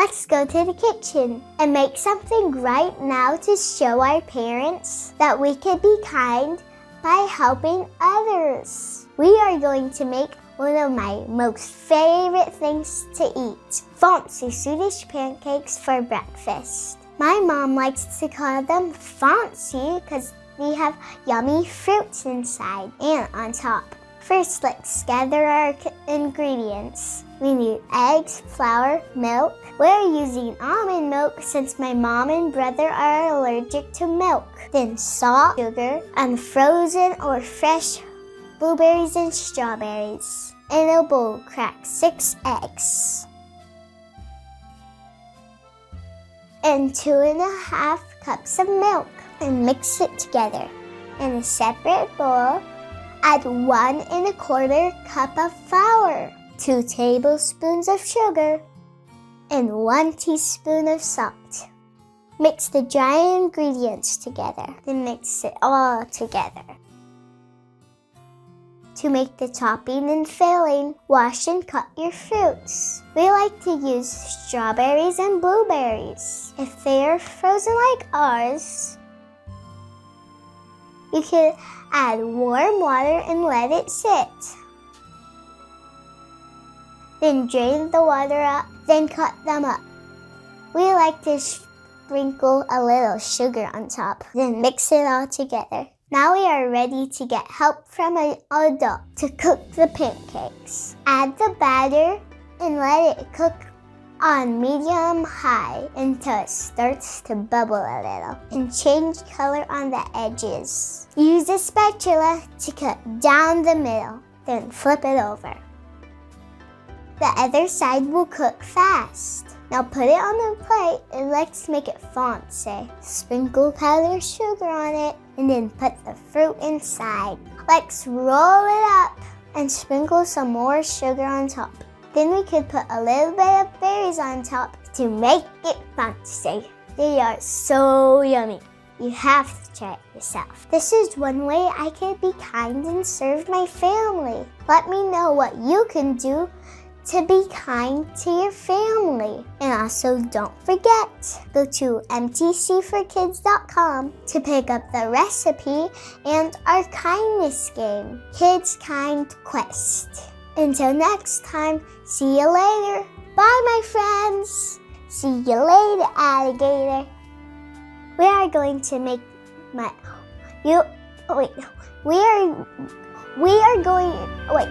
Let's go to the kitchen and make something right now to show our parents that we can be kind by helping others. We are going to make one of my most favorite things to eat, fancy Swedish pancakes for breakfast. My mom likes to call them fancy because they have yummy fruits inside and on top. First, let's gather our ingredients. We need eggs, flour, milk. We're using almond milk since my mom and brother are allergic to milk. Then salt, sugar, and frozen or fresh blueberries and strawberries. In a bowl, crack 6 eggs. And 2.5 cups of milk and mix it together. In a separate bowl, add 1.25 cup of flour, 2 tablespoons of sugar, and 1 teaspoon of salt. Mix the dry ingredients together, then mix it all together. To make the topping and filling, wash and cut your fruits. We like to use strawberries and blueberries. If they are frozen like ours, you can add warm water and let it sit. Then drain the water out, then cut them up. We like to sprinkle a little sugar on top, then mix it all together. Now we are ready to get help from an adult to cook the pancakes. Add the batter and let it cook on medium-high until it starts to bubble a little and change color on the edges. Use a spatula to cut down the middle, then flip it over. The other side will cook fast. Now put it on the plate and let's make it fancy. Sprinkle powdered sugar on it and then put the fruit inside. Let's roll it up and sprinkle some more sugar on top. Then we could put a little bit of berries on top to make it fancy. They are so yummy. You have to try it yourself. This is one way I can be kind and serve my family. Let me know what you can do to be kind to your family. And also don't forget, go to mtcforkids.com to pick up the recipe and our kindness game, Kids Kind Quest. Until next time, see you later. Bye, my friends. See you later, alligator. We are going to make we are going, wait.